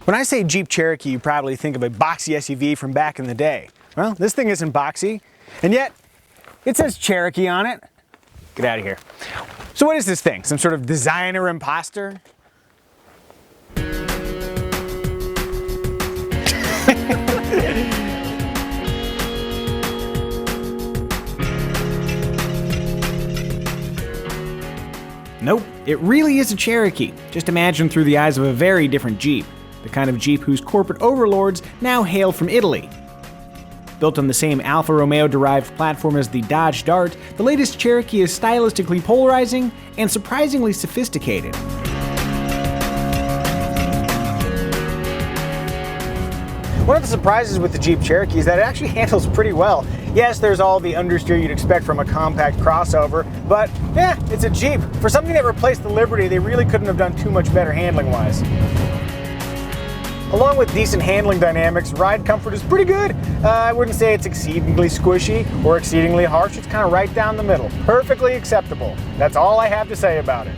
When I say Jeep Cherokee, you probably think of a boxy SUV from back in the day. Well, this thing isn't boxy, and yet it says Cherokee on it. Get out of here. So what is this thing? Some sort of designer imposter? Nope, it really is a Cherokee, just imagined through the eyes of a very different Jeep. The kind of Jeep whose corporate overlords now hail from Italy. Built on the same Alfa Romeo-derived platform as the Dodge Dart, the latest Cherokee is stylistically polarizing and surprisingly sophisticated. One of the surprises with the Jeep Cherokee is that it actually handles pretty well. Yes, there's all the understeer you'd expect from a compact crossover, but yeah, it's a Jeep. For something that replaced the Liberty, they really couldn't have done too much better handling-wise. Along with decent handling dynamics, ride comfort is pretty good. I wouldn't say it's exceedingly squishy or exceedingly harsh. It's kind of right down the middle. Perfectly acceptable. That's all I have to say about it.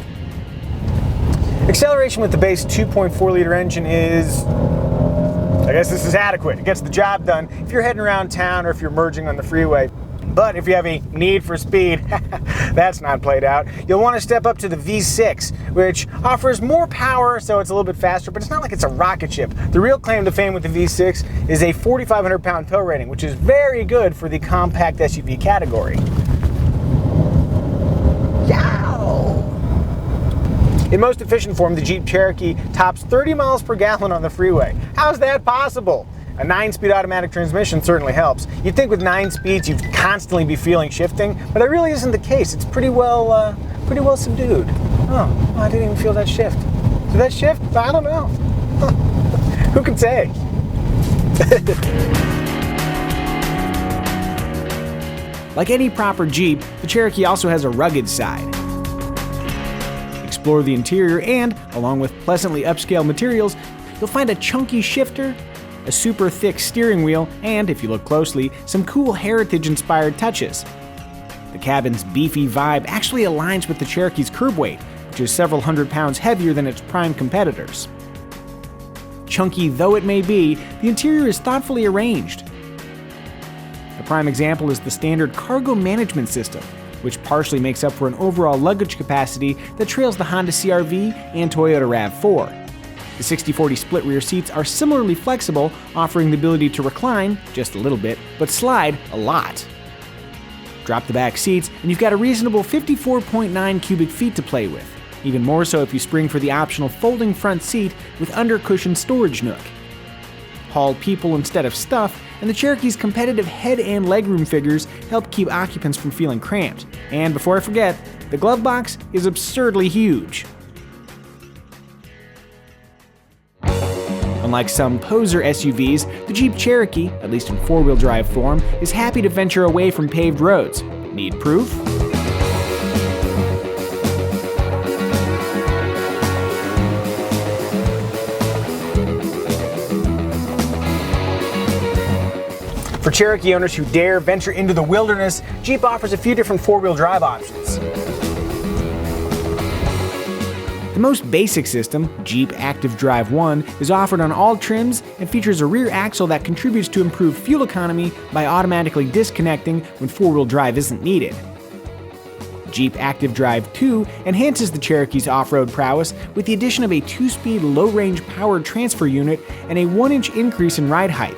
Acceleration with the base 2.4-liter engine is, I guess this is adequate. It gets the job done if you're heading around town or if you're merging on the freeway. But if you have a need for speed, that's not played out. You'll want to step up to the V6, which offers more power, so it's a little bit faster, but it's not like it's a rocket ship. The real claim to fame with the V6 is a 4,500 pound tow rating, which is very good for the compact SUV category. Yow! In most efficient form, the Jeep Cherokee tops 30 miles per gallon on the freeway. How's that possible? A 9-speed automatic transmission certainly helps. You'd think with 9 speeds you'd constantly be feeling shifting, but that really isn't the case. It's pretty well subdued. Oh, I didn't even feel that shift. Did that shift? I don't know. Huh. Who could say? Like any proper Jeep, the Cherokee also has a rugged side. Explore the interior and, along with pleasantly upscale materials, you'll find a chunky shifter, a super thick steering wheel, and, if you look closely, some cool heritage-inspired touches. The cabin's beefy vibe actually aligns with the Cherokee's curb weight, which is several hundred pounds heavier than its prime competitors. Chunky though it may be, the interior is thoughtfully arranged. A prime example is the standard cargo management system, which partially makes up for an overall luggage capacity that trails the Honda CR-V and Toyota RAV4. The 60/40 split rear seats are similarly flexible, offering the ability to recline, just a little bit, but slide a lot. Drop the back seats, and you've got a reasonable 54.9 cubic feet to play with, even more so if you spring for the optional folding front seat with undercushioned storage nook. Haul people instead of stuff, and the Cherokee's competitive head and legroom figures help keep occupants from feeling cramped. And before I forget, the glove box is absurdly huge. Unlike some poser SUVs, the Jeep Cherokee, at least in four-wheel drive form, is happy to venture away from paved roads. Need proof? For Cherokee owners who dare venture into the wilderness, Jeep offers a few different four-wheel drive options. The most basic system, Jeep Active Drive 1, is offered on all trims and features a rear axle that contributes to improved fuel economy by automatically disconnecting when four-wheel drive isn't needed. Jeep Active Drive 2 enhances the Cherokee's off-road prowess with the addition of a 2-speed low-range power transfer unit and a 1-inch increase in ride height,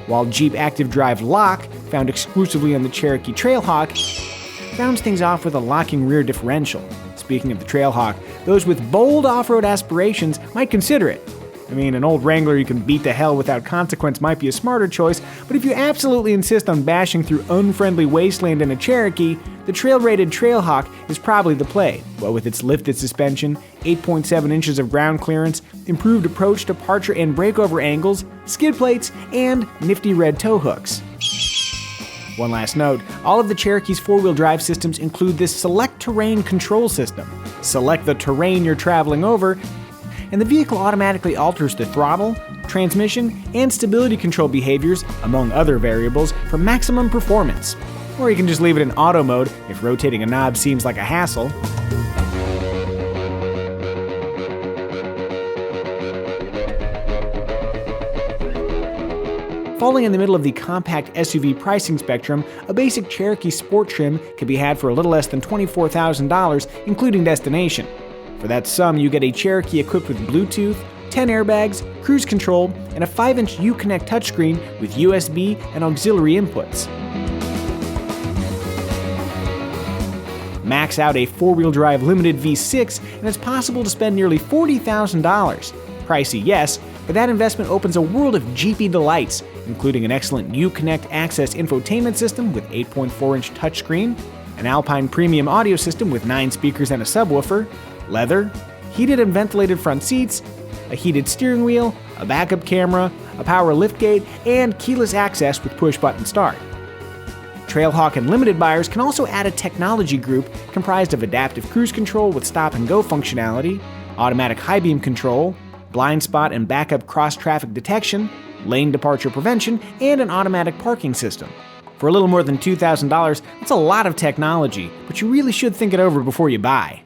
while Jeep Active Drive Lock, found exclusively on the Cherokee Trailhawk, rounds things off with a locking rear differential. Speaking of the Trailhawk, those with bold off-road aspirations might consider it. I mean, an old Wrangler you can beat to hell without consequence might be a smarter choice, but if you absolutely insist on bashing through unfriendly wasteland in a Cherokee, the trail-rated Trailhawk is probably the play. What with its lifted suspension, 8.7 inches of ground clearance, improved approach, departure, and breakover angles, skid plates, and nifty red tow hooks. One last note, all of the Cherokee's four-wheel drive systems include this Select Terrain control system. Select the terrain you're traveling over, and the vehicle automatically alters the throttle, transmission, and stability control behaviors, among other variables, for maximum performance. Or you can just leave it in auto mode if rotating a knob seems like a hassle. Falling in the middle of the compact SUV pricing spectrum, a basic Cherokee Sport trim can be had for a little less than $24,000, including destination. For that sum, you get a Cherokee equipped with Bluetooth, 10 airbags, cruise control, and a 5-inch Uconnect touchscreen with USB and auxiliary inputs. Max out a 4-wheel drive limited V6, and it's possible to spend nearly $40,000. Pricey, yes, but that investment opens a world of Jeepy delights, including an excellent Uconnect Access infotainment system with 8.4-inch touchscreen, an Alpine premium audio system with 9 speakers and a subwoofer, leather, heated and ventilated front seats, a heated steering wheel, a backup camera, a power liftgate, and keyless access with push-button start. Trailhawk and Limited buyers can also add a technology group comprised of adaptive cruise control with stop-and-go functionality, automatic high beam control, blind spot and backup cross-traffic detection, lane departure prevention, and an automatic parking system. For a little more than $2,000, that's a lot of technology, but you really should think it over before you buy.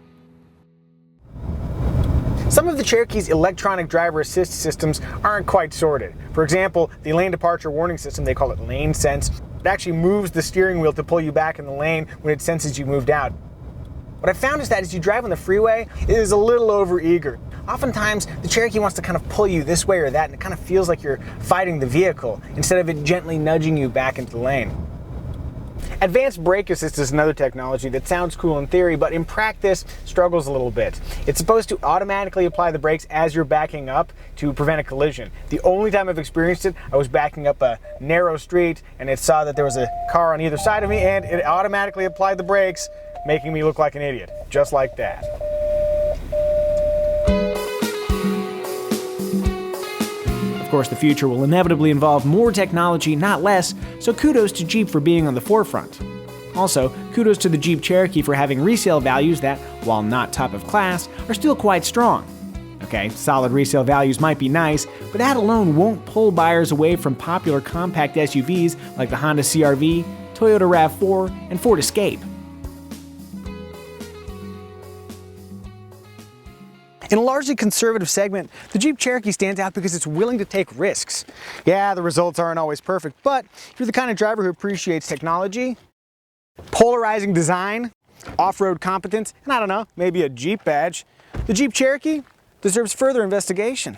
Some of the Cherokee's electronic driver assist systems aren't quite sorted. For example, the lane departure warning system, they call it Lane Sense, it actually moves the steering wheel to pull you back in the lane when it senses you moved out. What I found is that as you drive on the freeway, it is a little overeager. Oftentimes, the Cherokee wants to kind of pull you this way or that, and it kind of feels like you're fighting the vehicle instead of it gently nudging you back into the lane. Advanced brake assist is another technology that sounds cool in theory, but in practice struggles a little bit. It's supposed to automatically apply the brakes as you're backing up to prevent a collision. The only time I've experienced it, I was backing up a narrow street and it saw that there was a car on either side of me and it automatically applied the brakes, making me look like an idiot, just like that. Of course, the future will inevitably involve more technology, not less, so kudos to Jeep for being on the forefront. Also, kudos to the Jeep Cherokee for having resale values that, while not top of class, are still quite strong. Okay, solid resale values might be nice, but that alone won't pull buyers away from popular compact SUVs like the Honda CR-V, Toyota RAV4, and Ford Escape. In a largely conservative segment, the Jeep Cherokee stands out because it's willing to take risks. Yeah, the results aren't always perfect, but if you're the kind of driver who appreciates technology, polarizing design, off-road competence, and I don't know, maybe a Jeep badge, the Jeep Cherokee deserves further investigation.